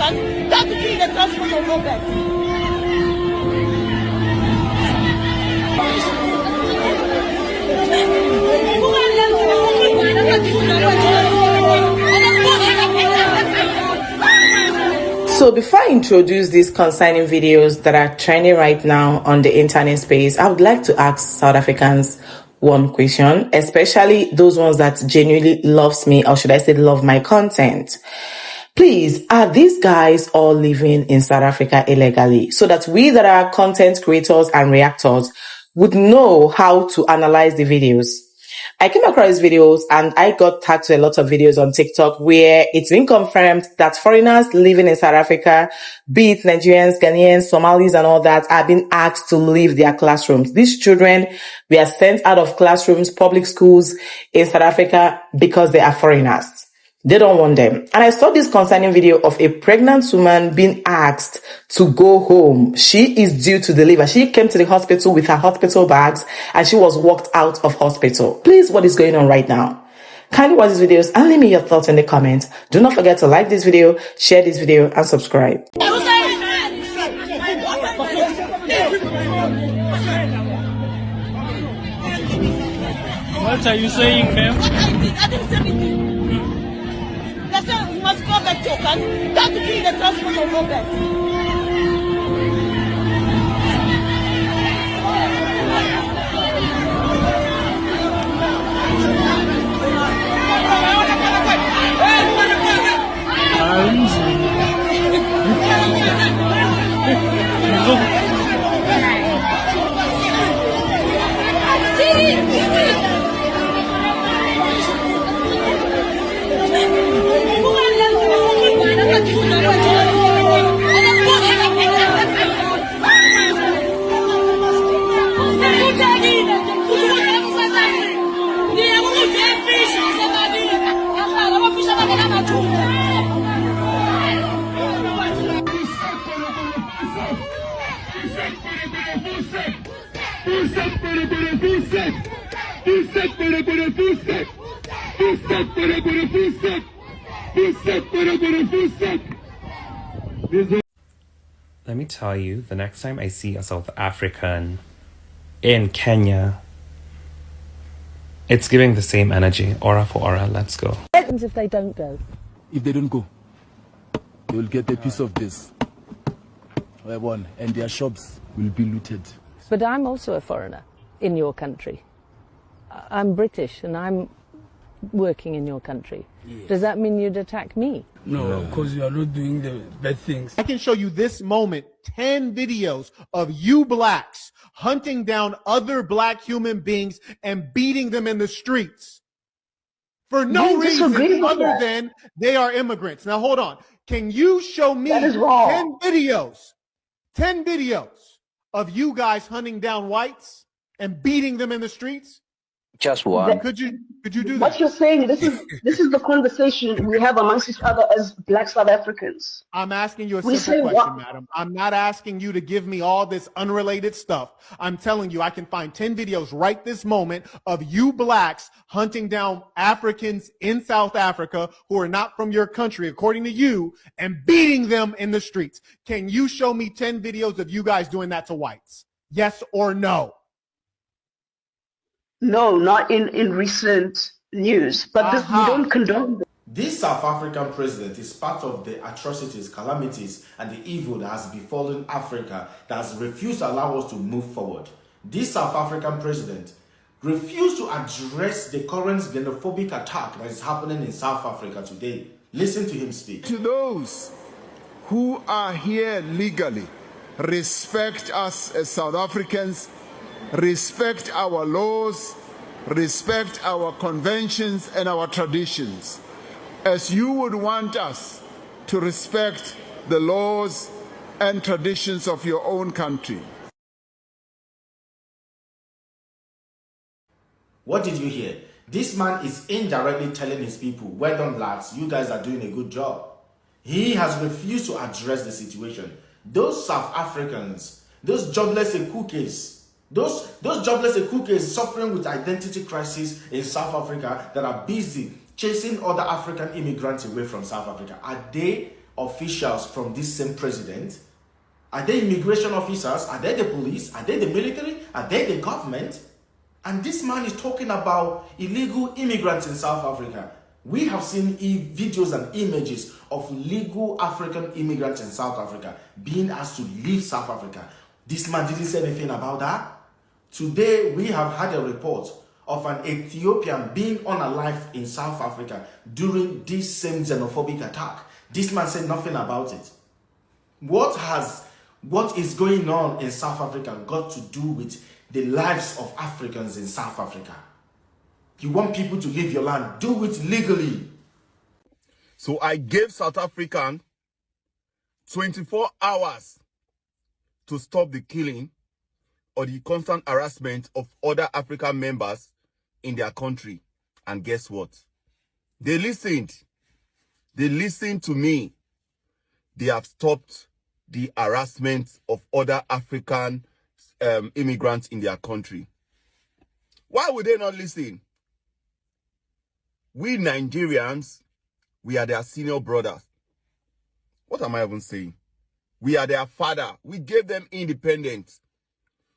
and that will be the transport of Robert. So before I introduce these concerning videos that are trending right now on the internet space, I would like to ask South Africans one question, especially those ones that genuinely loves me, or should I say love my content. Please, are these guys all living in South Africa illegally? So that we that are content creators and reactors would know how to analyze the videos. I came across videos and I got tagged to a lot of videos on TikTok where it's been confirmed that foreigners living in South Africa, be it Nigerians, Ghanaians, Somalis and all that, are being asked to leave their classrooms. These children were sent out of classrooms, public schools in South Africa because they are foreigners. They don't want them. And I saw this concerning video of a pregnant woman being asked to go home. She is due to deliver. She came to the hospital with her hospital bags and she was walked out of hospital. Please, what is going on right now? Kindly watch these videos and leave me your thoughts in the comments. Do not forget to like this video, share this video, and subscribe. What are you saying, ma'am? I didn't say anything. They said we must go back to and that will be the transport of Robert. Let me tell you, the next time I see a South African in Kenya, it's giving the same energy. Aura for aura, let's go. What happens if they don't go? If they don't go, they will get a piece of this. And their shops will be looted. But I'm also a foreigner in your country. I'm British and I'm working in your country. Yes. Does that mean you'd attack me? No, because you are not doing the bad things. I can show you this moment, 10 videos of you blacks hunting down other black human beings and beating them in the streets for no reason other than they are immigrants. Now, hold on. Can you show me 10 videos of you guys hunting down whites and beating them in the streets? Just one. Could you do that? What you're saying, this is the conversation we have amongst each other as black South Africans. I'm asking you a simple question, madam. I'm not asking you to give me all this unrelated stuff. I'm telling you I can find 10 videos right this moment of you blacks hunting down Africans in South Africa who are not from your country, according to you, and beating them in the streets. Can you show me 10 videos of you guys doing that to whites? Yes or no? No, not in recent news, but we don't condone this. This South African president is part of the atrocities, calamities, and the evil that has befallen Africa that has refused to allow us to move forward. This South African president refused to address the current xenophobic attack that is happening in South Africa today. Listen to him speak. To those who are here legally, respect us as South Africans, respect our laws, respect our conventions and our traditions, as you would want us to respect the laws and traditions of your own country. What did you hear? This man is indirectly telling his people, well done lads, you guys are doing a good job. He has refused to address the situation. Those South Africans, those jobless cookies, those jobless cookies suffering with identity crisis in South Africa that are busy chasing other African immigrants away from South Africa, are they officials from this same president? Are they immigration officers? Are they the police? Are they the military? Are they the government? And this man is talking about illegal immigrants in South Africa. We have seen videos and images of legal African immigrants in South Africa being asked to leave South Africa. This man didn't say anything about that. Today, we have had a report of an Ethiopian being unalived in South Africa during this same xenophobic attack. This man said nothing about it. What is going on in South Africa got to do with the lives of Africans in South Africa? You want people to leave your land, do it legally. So I gave South African 24 hours to stop the killing or the constant harassment of other African members in their country. And guess what? They listened. They listened to me. They have stopped the harassment of other African immigrants in their country. Why would they not listen? We Nigerians, we are their senior brothers. What am I even saying? We are their father. We gave them independence.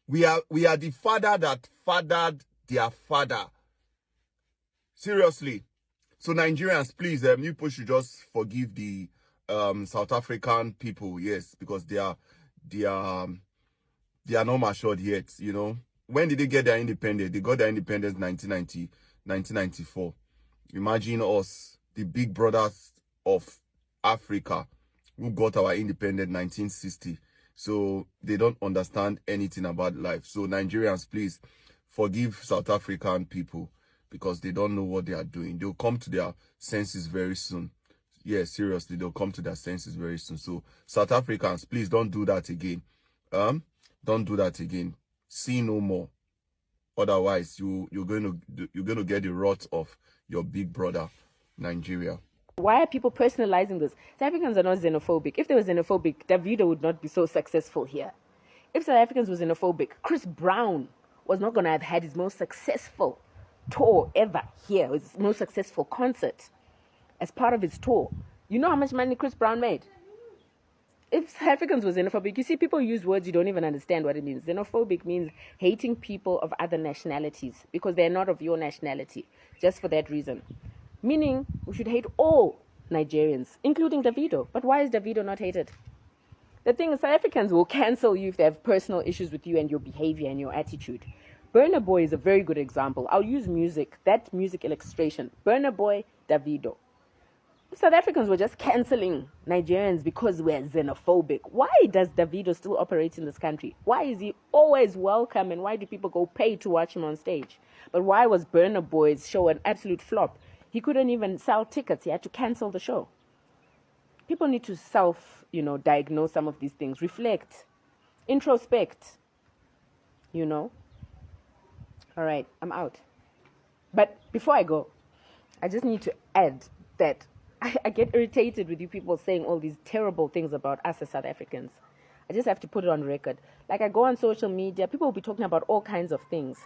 We are the father that fathered their father. Seriously. So Nigerians, please, you people should just forgive the South African people, yes, because they are not matured yet, you know. When did they get their independence? They got their independence 1994. Imagine us, the big brothers of Africa, who got our independence 1960. So they don't understand anything about life. So Nigerians, please forgive South African people because they don't know what they are doing. They'll come to their senses very soon. Yeah, seriously, they'll come to their senses very soon. So South Africans, please don't do that again. Don't do that again. See no more. Otherwise, you're going to get the wrath of your big brother, Nigeria. Why are people personalizing this? South Africans are not xenophobic. If they were xenophobic, Davido would not be so successful here. If South Africans were xenophobic, Chris Brown was not going to have had his most successful tour ever here, his most successful concert as part of his tour. You know how much money Chris Brown made? If South Africans were xenophobic, you see, people use words you don't even understand what it means. Xenophobic means hating people of other nationalities because they're not of your nationality, just for that reason. Meaning, we should hate all Nigerians, including Davido. But why is Davido not hated? The thing is, South Africans will cancel you if they have personal issues with you and your behavior and your attitude. Burna Boy is a very good example. I'll use music, that music illustration. Burna Boy, Davido. South Africans were just cancelling Nigerians because we're xenophobic. Why does Davido still operate in this country? Why is he always welcome and why do people go pay to watch him on stage? But why was Burna Boy's show an absolute flop? He couldn't even sell tickets. He had to cancel the show. People need to diagnose some of these things. Reflect. Introspect. You know? All right, I'm out. But before I go, I just need to add that I get irritated with you people saying all these terrible things about us as South Africans. I just have to put it on record. Like, I go on social media, people will be talking about all kinds of things.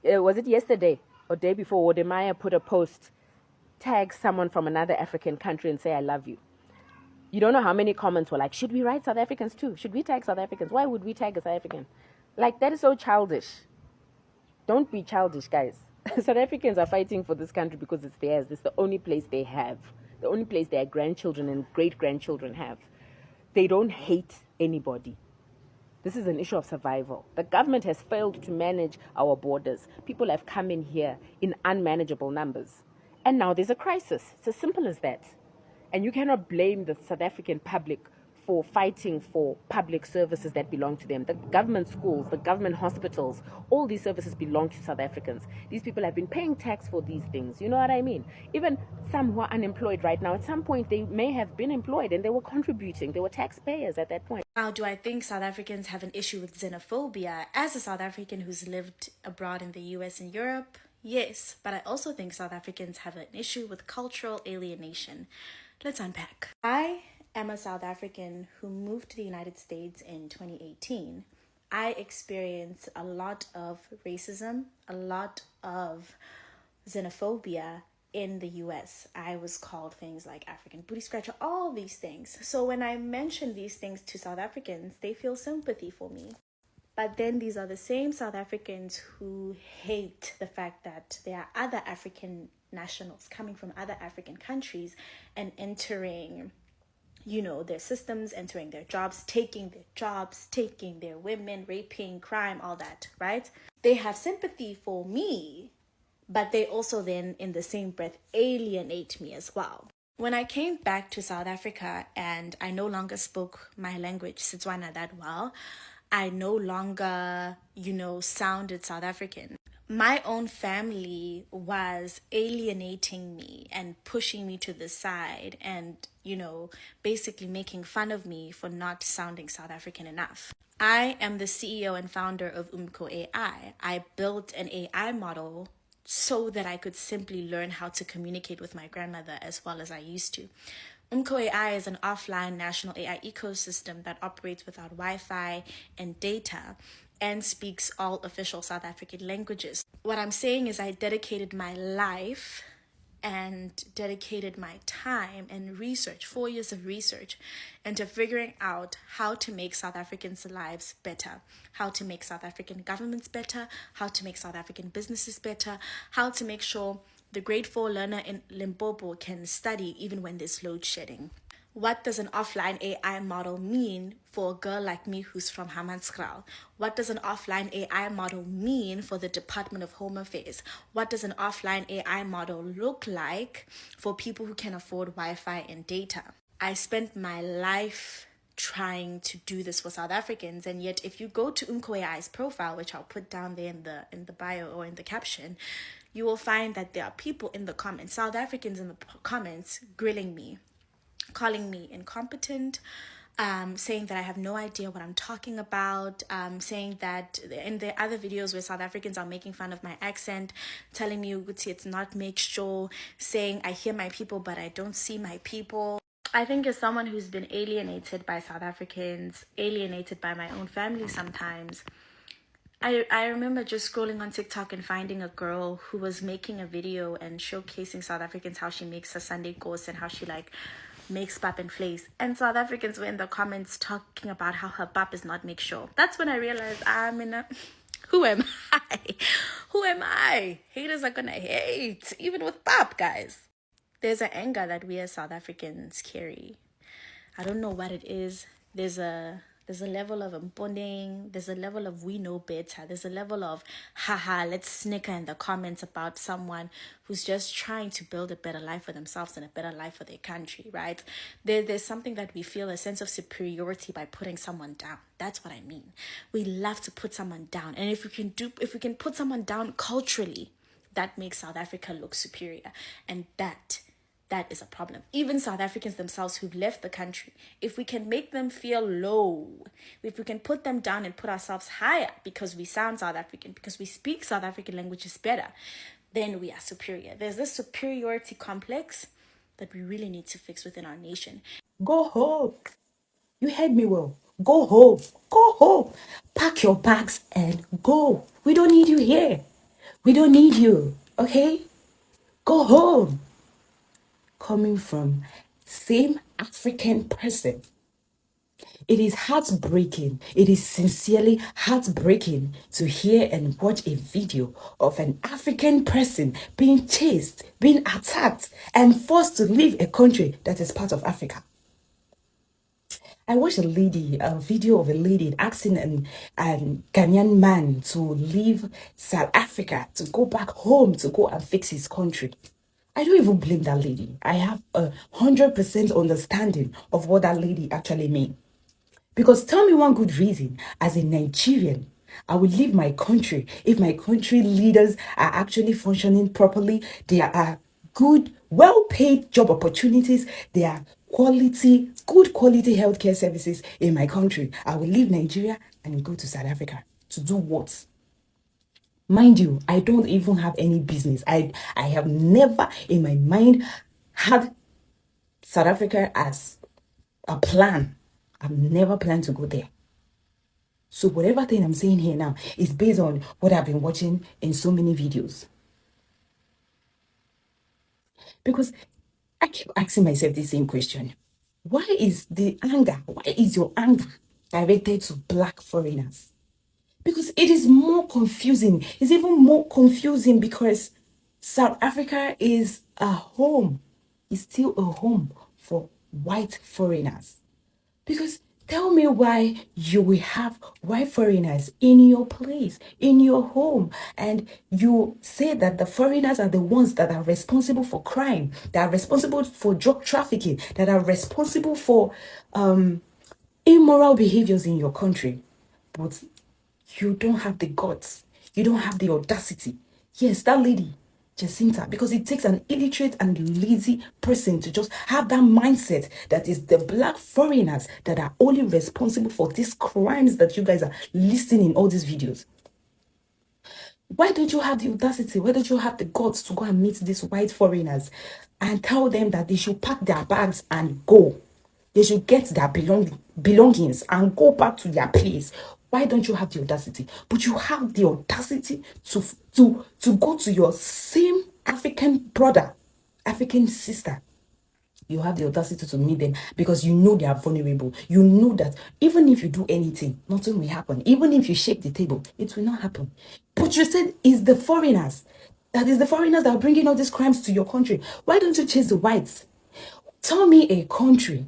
Was it yesterday or day before, Wodemaya put a post, tag someone from another African country and say, I love you. You don't know how many comments were like, should we write South Africans too? Should we tag South Africans? Why would we tag a South African? Like, that is so childish. Don't be childish, guys. South Africans are fighting for this country because it's theirs. It's the only place they have. The only place their grandchildren and great-grandchildren have. They don't hate anybody. This is an issue of survival. The government has failed to manage our borders. People have come in here in unmanageable numbers. And now there's a crisis. It's as simple as that. And you cannot blame the South African public for fighting for public services that belong to them. The government schools, the government hospitals, all these services belong to South Africans. These people have been paying tax for these things. You know what I mean? Even some who are unemployed right now, at some point they may have been employed and they were contributing. They were taxpayers at that point. Now, do I think South Africans have an issue with xenophobia? As a South African who's lived abroad in the US and Europe, yes. But I also think South Africans have an issue with cultural alienation. Let's unpack. I'm a South African who moved to the United States in 2018. I experienced a lot of racism, a lot of xenophobia in the US, I was called things like African booty scratcher, all these things. So when I mention these things to South Africans, they feel sympathy for me. But then these are the same South Africans who hate the fact that there are other African nationals coming from other African countries and entering, you know, their systems, entering their jobs, taking their women, raping, crime, all that, right? They have sympathy for me, but they also then, in the same breath, alienate me as well. When I came back to South Africa and I no longer spoke my language, Setswana, that well, I no longer, you know, sounded South African. My own family was alienating me and pushing me to the side and, you know, basically making fun of me for not sounding South African enough. I am the CEO and founder of Umko AI. I built an AI model so that I could simply learn how to communicate with my grandmother as well as I used to. Umko AI is an offline national AI ecosystem that operates without Wi-Fi and data and speaks all official South African languages. What I'm saying is I dedicated my life and dedicated my time and research, 4 years of research, into figuring out how to make South Africans' lives better, how to make South African governments better, how to make South African businesses better, how to make sure the grade 4 learner in Limpopo can study even when there's load shedding. What does an offline AI model mean for a girl like me who's from Hammanskraal? What does an offline AI model mean for the Department of Home Affairs? What does an offline AI model look like for people who can afford Wi-Fi and data? I spent my life trying to do this for South Africans, and yet if you go to Umko AI's profile, which I'll put down there in the bio or in the caption, you will find that there are people in the comments, South Africans in the comments, grilling me, calling me incompetent, saying that I have no idea what I'm talking about, saying that in the other videos where South Africans are making fun of my accent, telling me Uguti, it's not mixture, saying I hear my people but I don't see my people. I think as someone who's been alienated by South Africans, alienated by my own family sometimes, I remember just scrolling on TikTok and finding a girl who was making a video and showcasing South Africans, how she makes her Sunday goals and how she like makes pap and flakes. And South Africans were in the comments talking about how her pap is not mixture. That's when I realized I'm in a... Who am I? Who am I? Haters are gonna hate, even with pap, guys. There's an anger that we as South Africans carry. I don't know what it is. There's a level of bonding. There's a level of we know better. There's a level of haha, let's snicker in the comments about someone who's just trying to build a better life for themselves and a better life for their country, right? There's something that we feel a sense of superiority by putting someone down. That's what I mean. We love to put someone down, and if we can put someone down culturally, that makes South Africa look superior, and that is a problem. Even South Africans themselves who've left the country, if we can make them feel low, if we can put them down and put ourselves higher because we sound South African, because we speak South African languages better, then we are superior. There's this superiority complex that we really need to fix within our nation. Go home. You heard me well. Go home. Go home. Pack your bags and go. We don't need you here. We don't need you. Okay? Go home. Coming from same African person, it is heartbreaking. It is sincerely heartbreaking to hear and watch a video of an African person being chased, being attacked, and forced to leave a country that is part of Africa. I watched a video of a lady asking a Ghanaian man to leave South Africa to go back home to go and fix his country. I don't even blame that lady. I have 100% understanding of what that lady actually means. Because tell me one good reason, as a Nigerian, I will leave my country if my country leaders are actually functioning properly. There are good, well-paid job opportunities. There are good quality healthcare services in my country. I will leave Nigeria and go to South Africa to do what? Mind you, I don't even have any business. I have never in my mind had South Africa as a plan. I've never planned to go there. So whatever thing I'm saying here now is based on what I've been watching in so many videos. Because I keep asking myself the same question. Why is your anger directed to black foreigners? Because it is more confusing. It's even more confusing because South Africa is a home. It's still a home for white foreigners. Because tell me why you will have white foreigners in your place, in your home, and you say that the foreigners are the ones that are responsible for crime, that are responsible for drug trafficking, that are responsible for immoral behaviors in your country. But you don't have the guts. You don't have the audacity. Yes, that lady, Jacinta, because it takes an illiterate and lazy person to just have that mindset that is the black foreigners that are only responsible for these crimes that you guys are listing in all these videos. Why don't you have the audacity? Why don't you have the guts to go and meet these white foreigners and tell them that they should pack their bags and go? They should get their belongings and go back to their place. Why don't you have the audacity? But you have the audacity to go to your same African brother, African sister. You have the audacity to meet them because you know they are vulnerable. You know that even if you do anything, nothing will happen. Even if you shake the table, it will not happen. But you said it's the foreigners. That is the foreigners that are bringing all these crimes to your country. Why don't you chase the whites? Tell me a country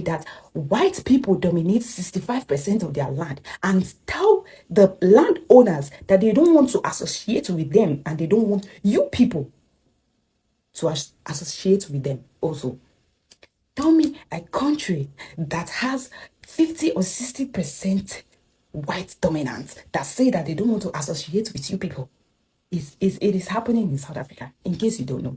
that white people dominate 65% of their land and tell the landowners that they don't want to associate with them and they don't want you people to associate with them also. Tell me a country that has 50 or 60% white dominance that say that they don't want to associate with you people. It is happening in South Africa, in case you don't know.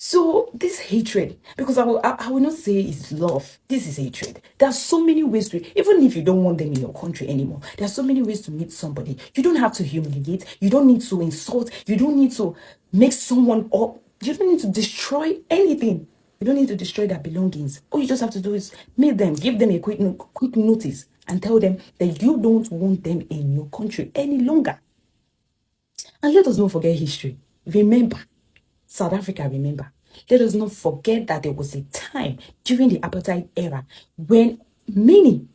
So this hatred, because I will not say it's love. This is hatred. There are so many ways to, even if you don't want them in your country anymore, there are so many ways to meet somebody. You don't have to humiliate. You don't need to insult. You don't need to make someone up. You don't need to destroy anything. You don't need to destroy their belongings. All you just have to do is meet them, give them a quick notice, and tell them that you don't want them in your country any longer. And let us not forget history. Remember, South Africa, remember. Let us not forget that there was a time during the apartheid era when many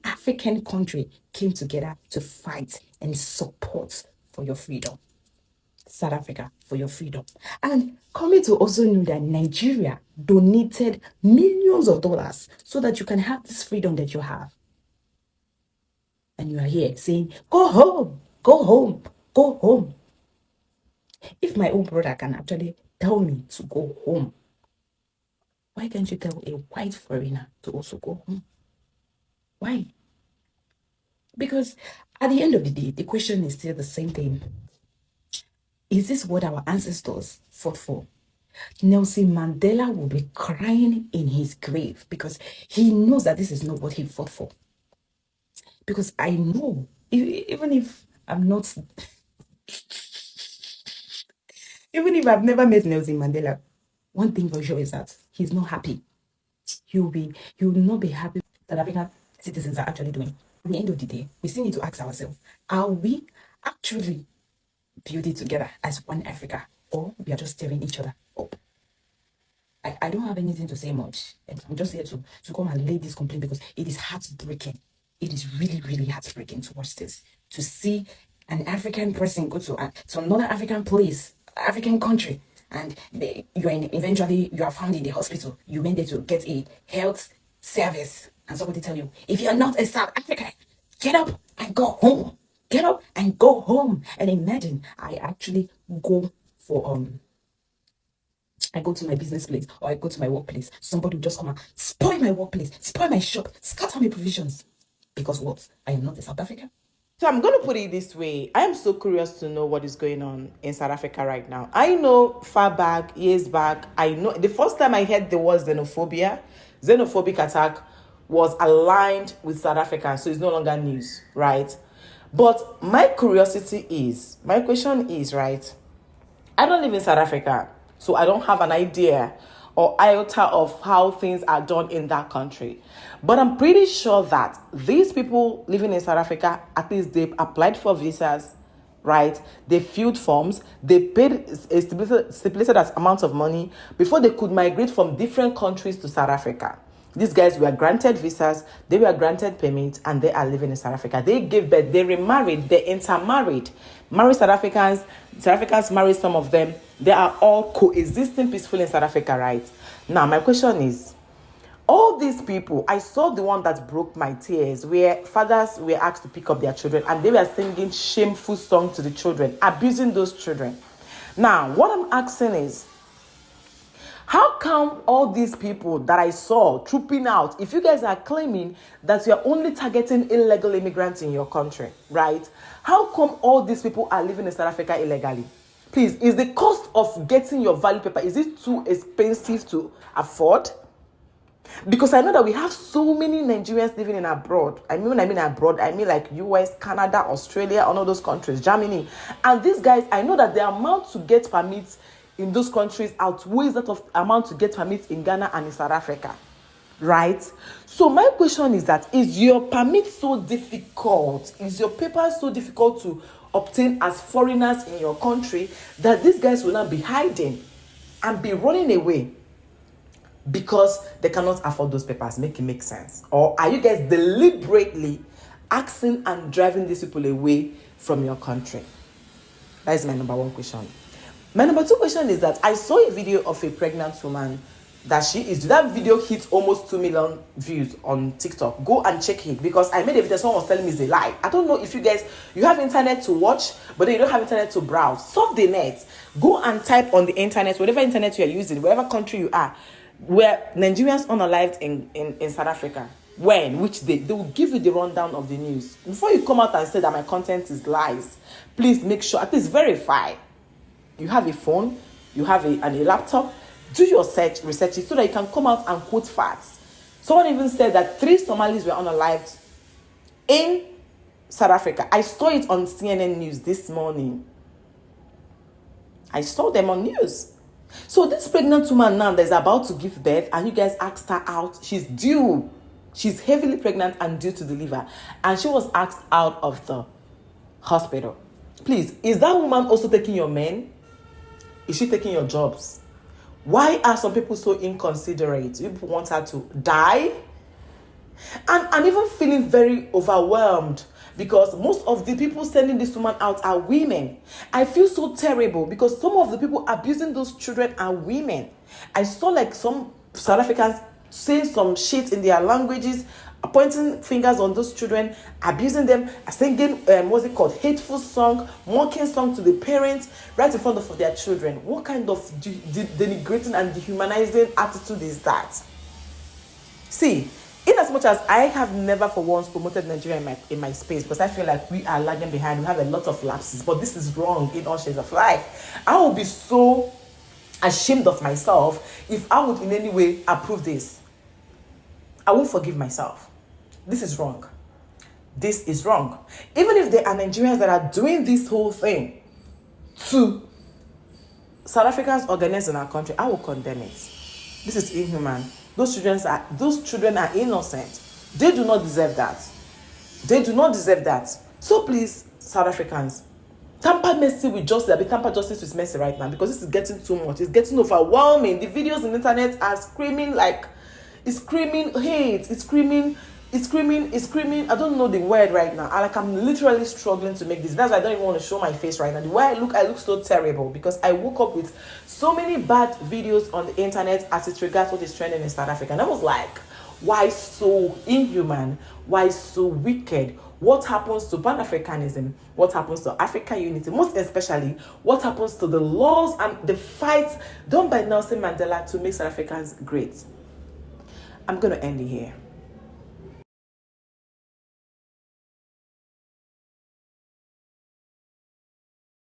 African countries came together to fight and support for your freedom. South Africa, for your freedom. And coming to also know that Nigeria donated millions of dollars so that you can have this freedom that you have. And you are here saying, go home, go home, go home. If my own brother can actually tell me to go home, why can't you tell a white foreigner to also go home? Why? Because at the end of the day, the question is still the same thing. Is this what our ancestors fought for? Nelson Mandela will be crying in his grave because he knows that this is not what he fought for. Because I know, even if I'm not... Even if I've never met Nelson Mandela, one thing for sure is that he's not happy. He will not be happy that African citizens are actually doing. At the end of the day, we still need to ask ourselves, are we actually building together as one Africa, or we are just tearing each other up? I don't have anything to say much. I'm just here to come and lay this complaint because it is heartbreaking. It is really, really heartbreaking to watch this. To see an African person go to another African place, African country, and eventually you are found in the hospital. You went there to get a health service, and somebody tell you, if you're not a South African, get up and go home. Get up and go home. And imagine I actually go for I go to my business place or I go to my workplace. Somebody will just come and spoil my workplace, spoil my shop, scatter my provisions. Because what? I am not a South African. So I'm going to put it this way. I am so curious to know what is going on in South Africa right now. I know years back, I know the first time I heard the word xenophobic attack was aligned with South Africa. So it's no longer news, right? But my question is, right? I don't live in South Africa, so I don't have an idea or iota of how things are done in that country. But I'm pretty sure that these people living in South Africa, at least they applied for visas, right? They filled forms, they paid a stipulated amount of money before they could migrate from different countries to South Africa. These guys were granted visas, they were granted permits, and they are living in South Africa. They gave birth, they remarried, they intermarried, married South Africans married some of them. They are all coexisting peacefully in South Africa, right? Now, my question is, all these people, I saw the one that broke my tears, where fathers were asked to pick up their children and they were singing shameful songs to the children, abusing those children. Now, what I'm asking is, how come all these people that I saw trooping out, if you guys are claiming that you're only targeting illegal immigrants in your country, right? How come all these people are living in South Africa illegally? Please, is the cost of getting your value paper, is it too expensive to afford? Because I know that we have so many Nigerians living in abroad. When I mean abroad, I mean like US, Canada, Australia, all of those countries, Germany. And these guys, I know that the amount to get permits in those countries outweighs that of amount to get permits in Ghana and in South Africa, right? So my question is that, is your permit so difficult? Is your paper so difficult to obtain as foreigners in your country that these guys will not be hiding and be running away because they cannot afford those papers? Make it make sense? Or are you guys deliberately asking and driving these people away from your country? That is my number one question. My number two question is that I saw a video of a pregnant woman that video hit almost 2 million views on TikTok. Go and check it, because I made a video, someone was telling me it's a lie. I don't know if you guys, you have internet to watch, but then you don't have internet to browse. Surf the net. Go and type on the internet, whatever internet you are using, wherever country you are, where Nigerians unalived in South Africa. Which day, they will give you the rundown of the news. Before you come out and say that my content is lies, please make sure, at least verify. You have a phone, you have a laptop, do your research so that you can come out and quote facts. Someone even said that 3 Somalis were unalived in South Africa. I saw it on CNN News this morning. I saw them on news. So this pregnant woman now that is about to give birth, and you guys asked her out, she's due. She's heavily pregnant and due to deliver. And she was asked out of the hospital. Please, is that woman also taking your men? Is she taking your jobs? Why are some people so inconsiderate? People want her to die? And I'm even feeling very overwhelmed, because most of the people sending this woman out are women. I feel so terrible because some of the people abusing those children are women. I saw like some South Africans saying some shit in their languages, pointing fingers on those children, abusing them, singing, hateful song, mocking song to the parents right in front of their children. What kind of denigrating and dehumanizing attitude is that? See, in as much as I have never for once promoted Nigeria in my space, because I feel like we are lagging behind, we have a lot of lapses, but this is wrong in all shades of life. I will be so ashamed of myself if I would in any way approve this. I won't forgive myself. This is wrong. This is wrong. Even if there are Nigerians that are doing this whole thing to South Africans or Ghanaians in our country, I will condemn it. This is inhuman. Those children are innocent. They do not deserve that. They do not deserve that. So please, South Africans, tamper mercy with justice. Tamper justice with mercy right now, because this is getting too much. It's getting overwhelming. The videos on the internet are screaming it's screaming hate. It's screaming. I don't know the word right now. I'm literally struggling to make this. That's why I don't even want to show my face right now. The way I look so terrible, because I woke up with so many bad videos on the internet as it regards what is trending in South Africa. And I was like, why so inhuman? Why so wicked? What happens to Pan-Africanism? What happens to African unity? Most especially, what happens to the laws and the fights done by Nelson Mandela to make South Africans great? I'm going to end it here.